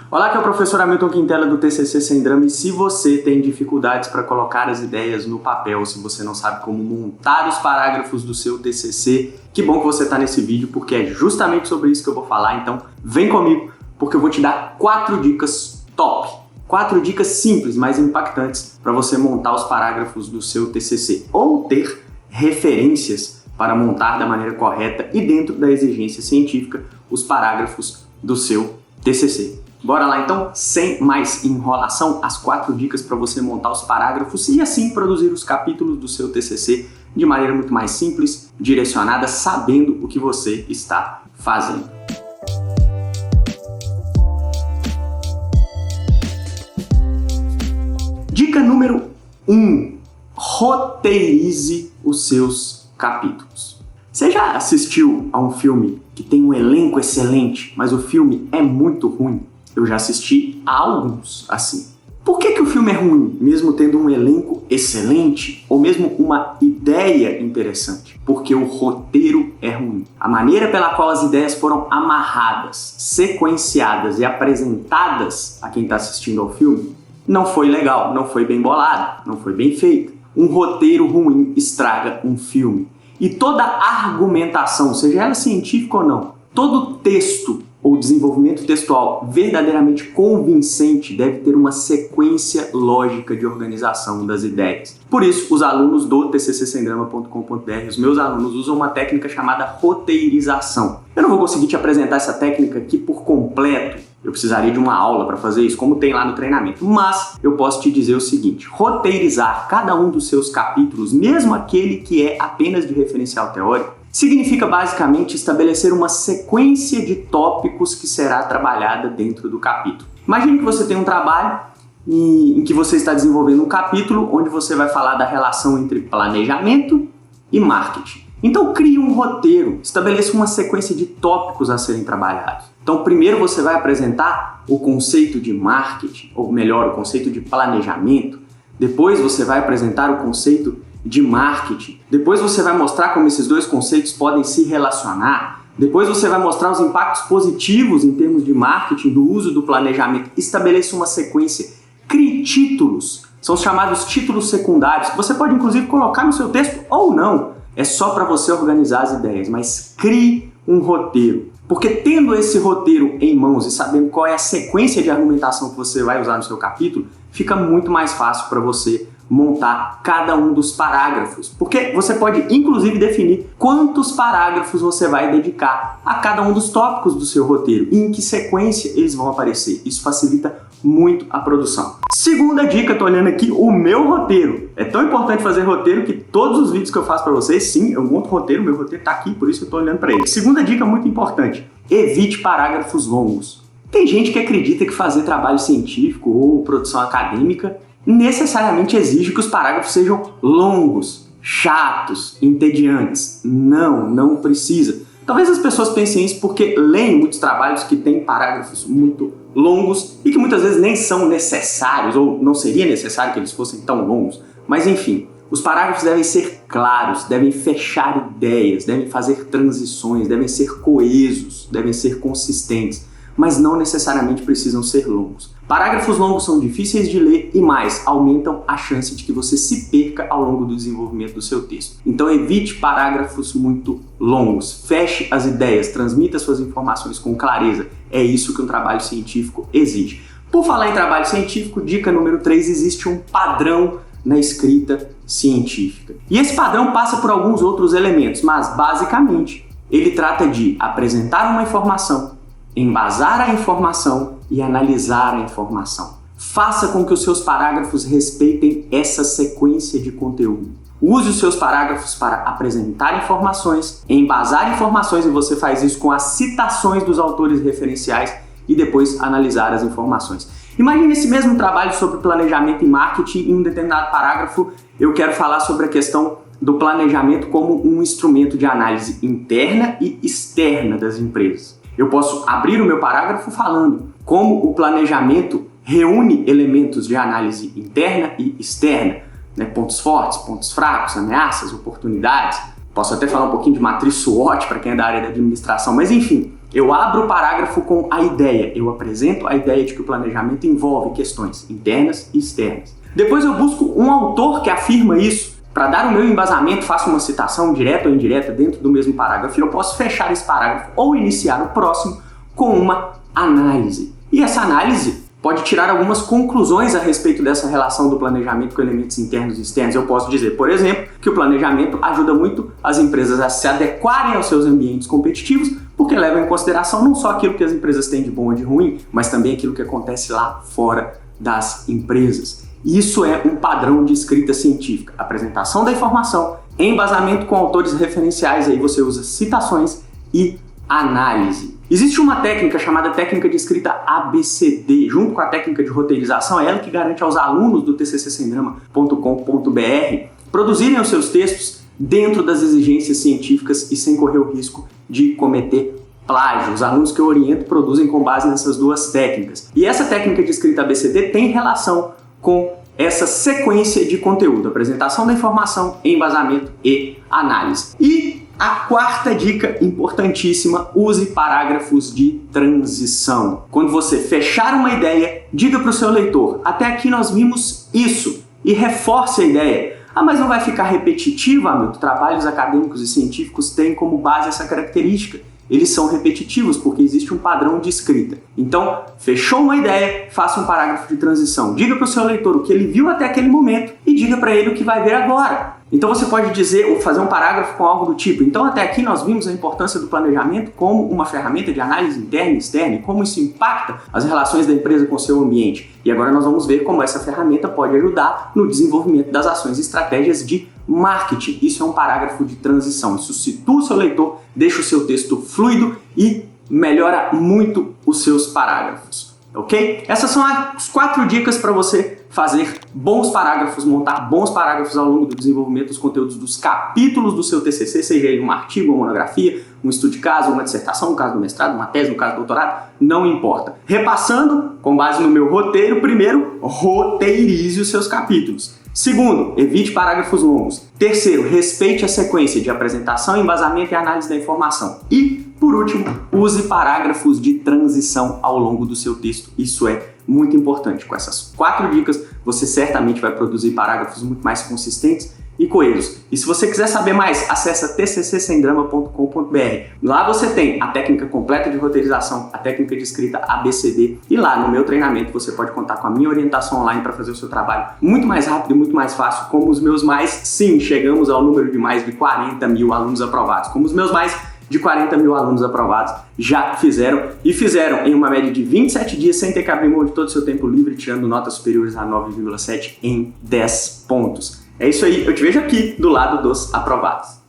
Olá, aqui é o professor Hamilton Quintela do TCC Sem Drama, e se você tem dificuldades para colocar as ideias no papel, se você não sabe como montar os parágrafos do seu TCC, que bom que você está nesse vídeo, porque é justamente sobre isso que eu vou falar. Então vem comigo, porque eu vou te dar 4 dicas top. 4 dicas simples, mas impactantes para você montar os parágrafos do seu TCC ou ter referências para montar da maneira correta e dentro da exigência científica os parágrafos do seu TCC. Bora lá então, sem mais enrolação, as 4 dicas para você montar os parágrafos e assim produzir os capítulos do seu TCC de maneira muito mais simples, direcionada, sabendo o que você está fazendo. Dica número 1: roteirize os seus capítulos. Você já assistiu a um filme que tem um elenco excelente, mas o filme é muito ruim? Eu já assisti a alguns assim. Por que o filme é ruim, mesmo tendo um elenco excelente ou mesmo uma ideia interessante? Porque o roteiro é ruim. A maneira pela qual as ideias foram amarradas, sequenciadas e apresentadas a quem está assistindo ao filme não foi legal, não foi bem bolado, não foi bem feito. Um roteiro ruim estraga um filme. E toda argumentação, seja ela científica ou não, todo texto ou desenvolvimento textual verdadeiramente convincente deve ter uma sequência lógica de organização das ideias. Por isso, os alunos do tccsemdrama.com.br, os meus alunos, usam uma técnica chamada roteirização. Eu não vou conseguir te apresentar essa técnica aqui por completo, eu precisaria de uma aula para fazer isso, como tem lá no treinamento, mas eu posso te dizer o seguinte: roteirizar cada um dos seus capítulos, mesmo aquele que é apenas de referencial teórico, significa basicamente estabelecer uma sequência de tópicos que será trabalhada dentro do capítulo. Imagine que você tem um trabalho em que você está desenvolvendo um capítulo onde você vai falar da relação entre planejamento e marketing. Então crie um roteiro, estabeleça uma sequência de tópicos a serem trabalhados. Então primeiro você vai apresentar o conceito de marketing, ou melhor, o conceito de planejamento. Depois você vai apresentar o conceito de marketing. Depois você vai mostrar como esses dois conceitos podem se relacionar. Depois você vai mostrar os impactos positivos em termos de marketing do uso do planejamento. Estabeleça uma sequência. Crie títulos. São os chamados títulos secundários, que você pode inclusive colocar no seu texto ou não. É só para você organizar as ideias, mas crie um roteiro. Porque tendo esse roteiro em mãos e sabendo qual é a sequência de argumentação que você vai usar no seu capítulo, fica muito mais fácil para você montar cada um dos parágrafos. Porque você pode inclusive definir quantos parágrafos você vai dedicar a cada um dos tópicos do seu roteiro e em que sequência eles vão aparecer. Isso facilita muito a produção. Segunda dica, tô olhando aqui o meu roteiro. É tão importante fazer roteiro que todos os vídeos que eu faço para vocês, sim, eu monto roteiro, meu roteiro tá aqui, por isso que eu tô olhando para ele. Segunda dica muito importante: evite parágrafos longos. Tem gente que acredita que fazer trabalho científico ou produção acadêmica necessariamente exige que os parágrafos sejam longos, chatos, entediantes. Não precisa. Talvez as pessoas pensem isso porque leem muitos trabalhos que têm parágrafos muito longos e que muitas vezes nem são necessários, ou não seria necessário que eles fossem tão longos. Mas enfim, os parágrafos devem ser claros, devem fechar ideias, devem fazer transições, devem ser coesos, devem ser consistentes, mas não necessariamente precisam ser longos. Parágrafos longos são difíceis de ler e mais, aumentam a chance de que você se perca ao longo do desenvolvimento do seu texto. Então evite parágrafos muito longos, feche as ideias, transmita suas informações com clareza. É isso que um trabalho científico exige. Por falar em trabalho científico, dica número 3, existe um padrão na escrita científica. E esse padrão passa por alguns outros elementos, mas basicamente ele trata de apresentar uma informação, embasar a informação e analisar a informação. Faça com que os seus parágrafos respeitem essa sequência de conteúdo. Use os seus parágrafos para apresentar informações, embasar informações, e você faz isso com as citações dos autores referenciais e depois analisar as informações. Imagine esse mesmo trabalho sobre planejamento e marketing. Em um determinado parágrafo eu quero falar sobre a questão do planejamento como um instrumento de análise interna e externa das empresas. Eu posso abrir o meu parágrafo falando como o planejamento reúne elementos de análise interna e externa, né? Pontos fortes, pontos fracos, ameaças, oportunidades. Posso até falar um pouquinho de matriz SWOT para quem é da área da administração, mas enfim, Eu abro o parágrafo com a ideia, eu apresento a ideia de que o planejamento envolve questões internas e externas. Depois eu busco um autor que afirma isso. Para dar o meu embasamento, faço uma citação direta ou indireta dentro do mesmo parágrafo e eu posso fechar esse parágrafo ou iniciar o próximo com uma análise. E essa análise pode tirar algumas conclusões a respeito dessa relação do planejamento com elementos internos e externos. Eu posso dizer, por exemplo, que o planejamento ajuda muito as empresas a se adequarem aos seus ambientes competitivos, porque leva em consideração não só aquilo que as empresas têm de bom ou de ruim, mas também aquilo que acontece lá fora das empresas. Isso é um padrão de escrita científica. Apresentação da informação, embasamento com autores referenciais, aí você usa citações e análise. Existe uma técnica chamada técnica de escrita ABCD, junto com a técnica de roteirização, é ela que garante aos alunos do tccsemdrama.com.br produzirem os seus textos dentro das exigências científicas e sem correr o risco de cometer plágio. Os alunos que eu oriento produzem com base nessas duas técnicas. E essa técnica de escrita ABCD tem relação com essa sequência de conteúdo, apresentação da informação, embasamento e análise. E a quarta dica importantíssima, use parágrafos de transição. Quando você fechar uma ideia, diga para o seu leitor, até aqui nós vimos isso, e reforce a ideia. Ah, mas não vai ficar repetitivo, Hamilton? Trabalhos acadêmicos e científicos têm como base essa característica. Eles são repetitivos porque existe um padrão de escrita. Então, fechou uma ideia, faça um parágrafo de transição. Diga para o seu leitor o que ele viu até aquele momento e diga para ele o que vai ver agora. Então você pode dizer ou fazer um parágrafo com algo do tipo: então até aqui nós vimos a importância do planejamento como uma ferramenta de análise interna e externa e como isso impacta as relações da empresa com o seu ambiente. E agora nós vamos ver como essa ferramenta pode ajudar no desenvolvimento das ações e estratégias de marketing. Isso é um parágrafo de transição. Isso situa o seu leitor, deixa o seu texto fluido e melhora muito os seus parágrafos. Ok? Essas são as 4 dicas para você fazer bons parágrafos, montar bons parágrafos ao longo do desenvolvimento dos conteúdos dos capítulos do seu TCC, seja ele um artigo, uma monografia, um estudo de caso, uma dissertação, no caso do mestrado, uma tese, no caso do doutorado, não importa. Repassando, com base no meu roteiro, primeiro, roteirize os seus capítulos. Segundo, evite parágrafos longos. Terceiro, respeite a sequência de apresentação, embasamento e análise da informação. E, por último, use parágrafos de transição ao longo do seu texto. Isso é muito importante. Com essas 4 dicas, você certamente vai produzir parágrafos muito mais consistentes e coesos. E se você quiser saber mais, acessa tccsemdrama.com.br. Lá você tem a técnica completa de roteirização, a técnica de escrita ABCD, e lá no meu treinamento você pode contar com a minha orientação online para fazer o seu trabalho muito mais rápido e muito mais fácil, como os meus sim, chegamos ao número de mais de 40 mil alunos aprovados, como os meus mais de 40 mil alunos aprovados já fizeram em uma média de 27 dias sem ter que abrir mão de todo o seu tempo livre, tirando notas superiores a 9,7 em 10 pontos. É isso aí, eu te vejo aqui do lado dos aprovados.